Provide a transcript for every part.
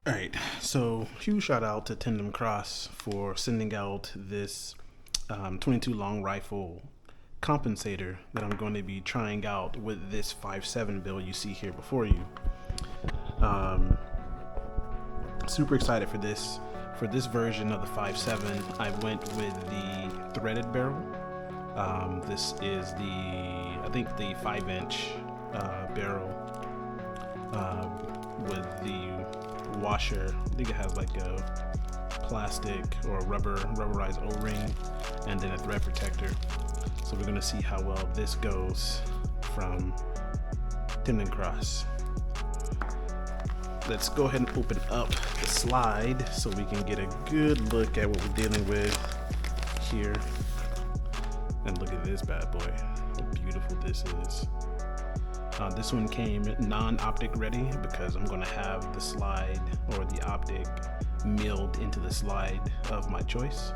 All right, so huge shout out to Tandemkross for sending out this 22 long rifle compensator that I'm going to be trying out with this 5.7 build you see here before you. Super excited for this. For this version of the 5.7, I went with the threaded barrel. This is I think the 5-inch barrel with the washer. I think it has like a plastic or a rubberized O-ring and then a thread protector. So we're gonna see how well this goes from Tandemkross. Let's go ahead and open up the slide so we can get a good look at what we're dealing with here. And look at this bad boy, how beautiful this is. This one came non-optic ready because I'm gonna have the slide or the optic milled into the slide of my choice.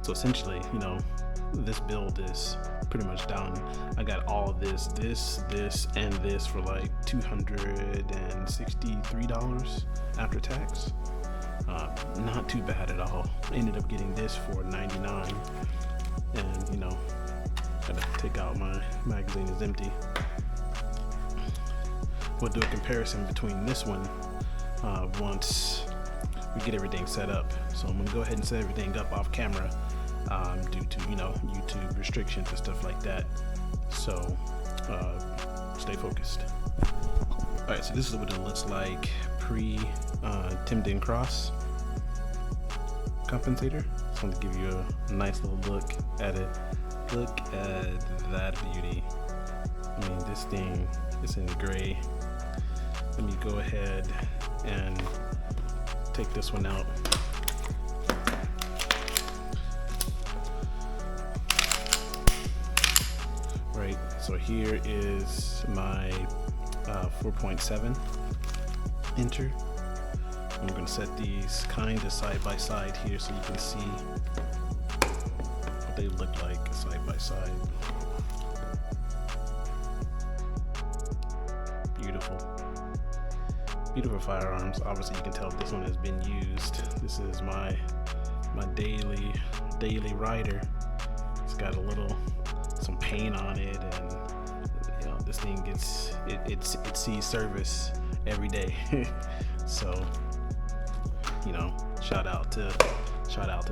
So essentially, this build is pretty much done. I got all of this, and this for like $263 after tax. Not too bad at all. I ended up getting this for $99, and gotta take out my magazine is empty. We'll do a comparison between this one once we get everything set up. So I'm gonna go ahead and set everything up off camera due to YouTube restrictions and stuff like that. So stay focused. All right, so this is what it looks like pre Tandemkross compensator. Just want to give you a nice little look at it. Look at that beauty. I mean, this thing is in gray. Let me go ahead and take this one out. Right, so here is my 4.7 incher. I'm gonna set these kind of side by side here so you can see what they look like side by side. Beautiful. Beautiful firearms. Obviously you can tell this one has been used. This is my daily rider. It's got some paint on it, and this thing it sees service every day. So shout out to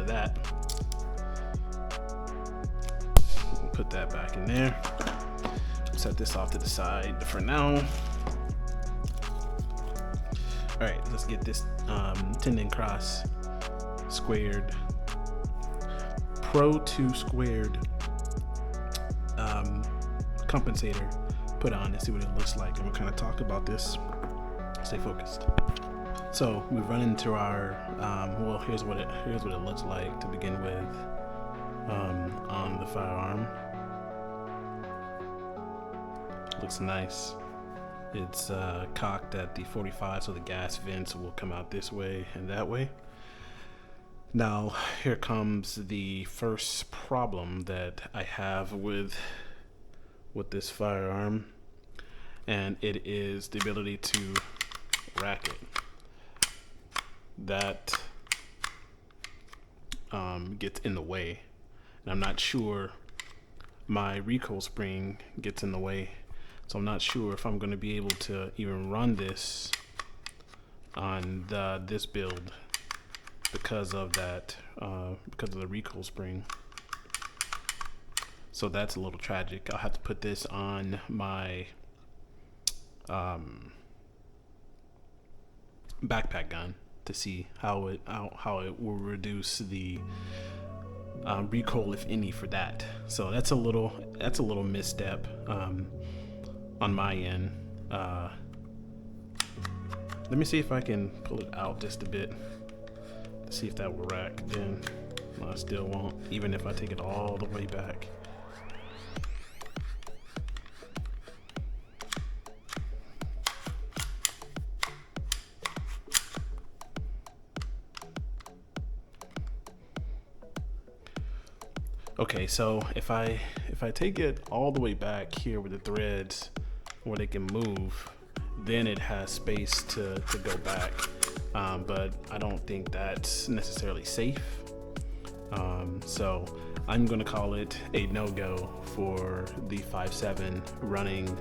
that. Put that back in there. Set this off to the side for now. All right, let's get this Tandemkross squared Pro 2 squared compensator put on and see what it looks like, and we'll kind of talk about this. Stay focused. So we run into our well, here's what it looks like to begin with on the firearm. Looks nice. It's cocked at the 45, so the gas vents will come out this way and that way. Now here comes the first problem that I have with this firearm, and it is the ability to rack it. That gets in the way, and I'm not sure my recoil spring gets in the way, so I'm not sure if I'm going to be able to even run this on this build because of that, because of the recoil spring. So that's a little tragic. I'll have to put this on my backpack gun to see how it will reduce the recoil, if any, for that. So that's a little misstep on my end. Let me see if I can pull it out just a bit to see if that will rack. Then I still won't, even if I take it all the way back. Okay, so if I take it all the way back here with the threads where they can move, then it has space to go back. But I don't think that's necessarily safe. So I'm gonna call it a no-go for the 5.7 running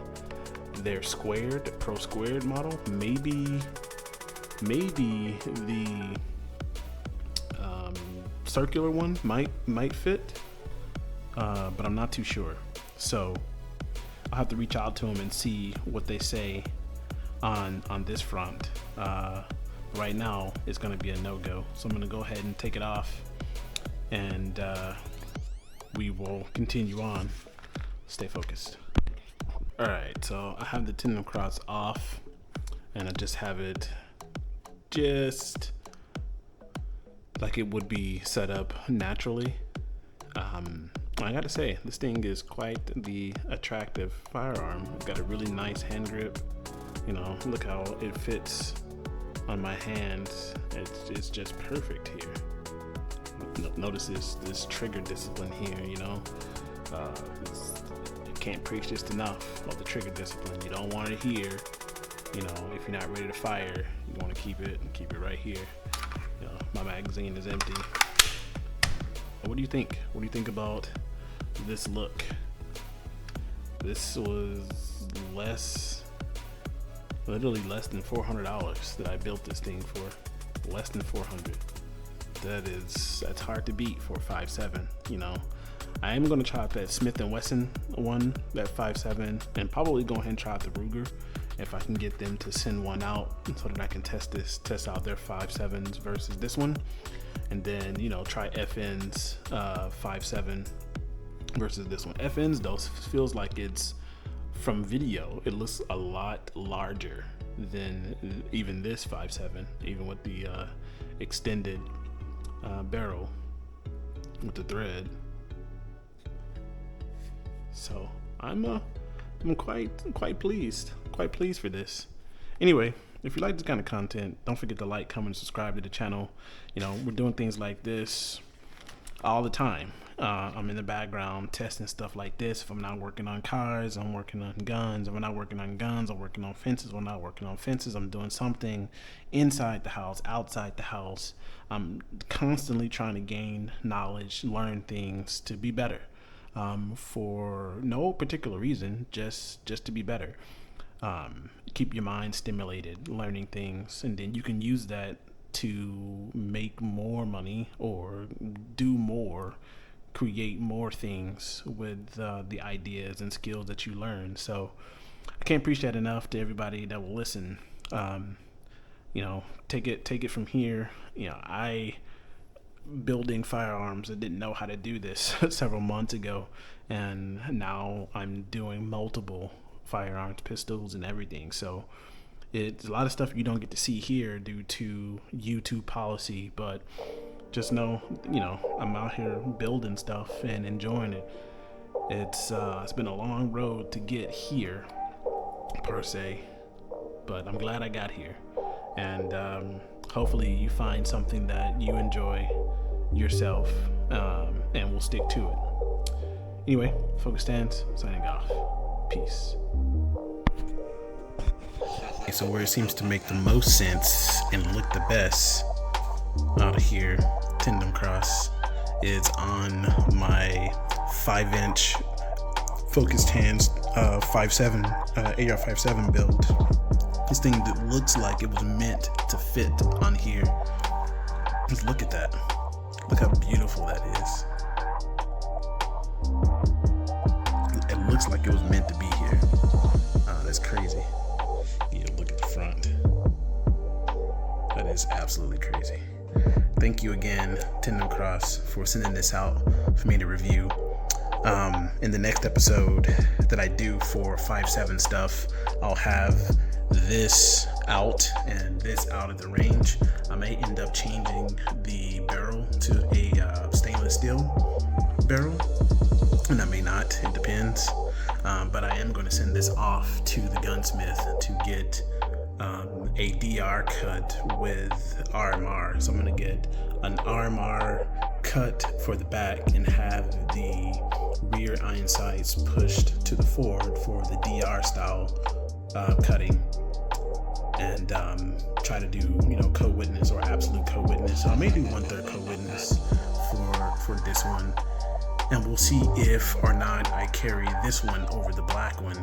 their Pro Squared model. Maybe the circular one might fit, but I'm not too sure. So I'll have to reach out to them and see what they say on this front. Right now it's going to be a no-go, so I'm going to go ahead and take it off, and we will continue on. Stay focused. All right, so I have the Tandemkross off, and I just have it just like it would be set up naturally. I gotta say, this thing is quite the attractive firearm. It's got a really nice hand grip. You know, look how it fits on my hands. It's just perfect here. Notice this trigger discipline here, you know. I can't preach this enough about the trigger discipline. You don't want it here. You know, if you're not ready to fire, you want to keep it right here. You know, my magazine is empty. What do you think? What do you think about this look? This was literally less than $400 that I built this thing for. Less than 400. That's hard to beat for 5.7. You know, I am gonna try out that Smith & Wesson one, that 5.7, and probably go ahead and try out the Ruger if I can get them to send one out so that I can test out their 5.7s versus this one, and then, you know, try FN's 5.7 versus this one. FN's though feels like it's, from video, it looks a lot larger than even this 5.7, even with the extended barrel with the thread. So I'm quite pleased for this. Anyway, if you like this kind of content, don't forget to like, comment, and subscribe to the channel. You know, we're doing things like this all the time. I'm in the background testing stuff like this. If I'm not working on cars, I'm working on guns. If I'm not working on guns, I'm working on fences. If I'm not working on fences, I'm doing something inside the house, outside the house. I'm constantly trying to gain knowledge, learn things to be better, for no particular reason, just to be better. Keep your mind stimulated, learning things, and then you can use that to make more money or do more, create more things with the ideas and skills that you learn. So I can't preach that enough to everybody that will listen. You know, take it from here. You know, I building firearms, I didn't know how to do this several months ago, and now I'm doing multiple firearms, pistols, and everything. So it's a lot of stuff you don't get to see here due to YouTube policy, but just know, you know, I'm out here building stuff and enjoying it. It's been a long road to get here, per se, but I'm glad I got here. And hopefully you find something that you enjoy yourself, and will stick to it. Anyway, Focus Stands, signing off. Peace. So where it seems to make the most sense and look the best out of here, Tandemkross, is on my 5-inch focused hands 5.7 AR 5.7 build. This thing that looks like it was meant to fit on here. Just look at that. Look how beautiful that is. It looks like it was meant to be here. That's crazy. Yeah, look at the front. That is absolutely crazy. Thank you again, Tandemkross, for sending this out for me to review. In the next episode that I do for 5.7 stuff, I'll have this out and this out of the range. I may end up changing the barrel to a stainless steel barrel, and I may not, it depends. But I am going to send this off to the gunsmith to get a DR cut with RMR. So I'm going to get an RMR cut for the back and have the rear iron sights pushed to the forward for the DR style cutting. and try to do, you know, co-witness or absolute co-witness. So I may do 1/3 co-witness for this one, and we'll see if or not I carry this one over the black one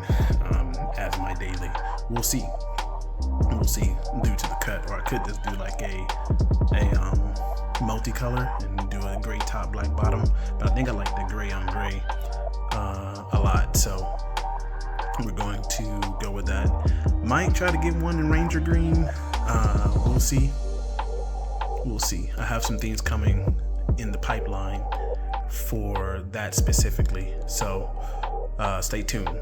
as my daily. We'll see due to the cut, or I could just do like a multicolor and do a gray top, black bottom, but I think I like the gray on gray a lot, so we're going to go with that. Might try to get one in Ranger green. We'll see. I have some things coming in the pipeline for that specifically, so stay tuned.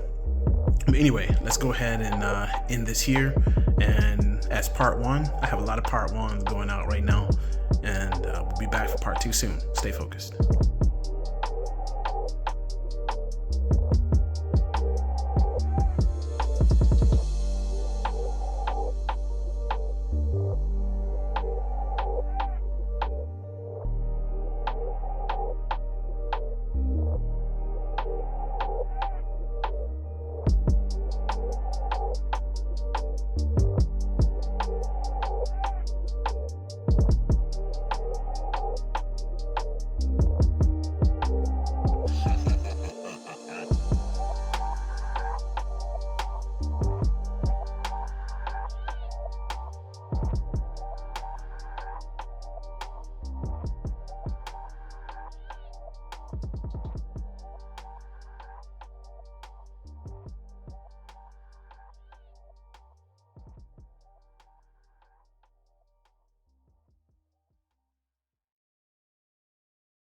But anyway, let's go ahead and end this here. And as part 1, I have a lot of part 1s going out right now, and we'll be back for part 2 soon. Stay focused.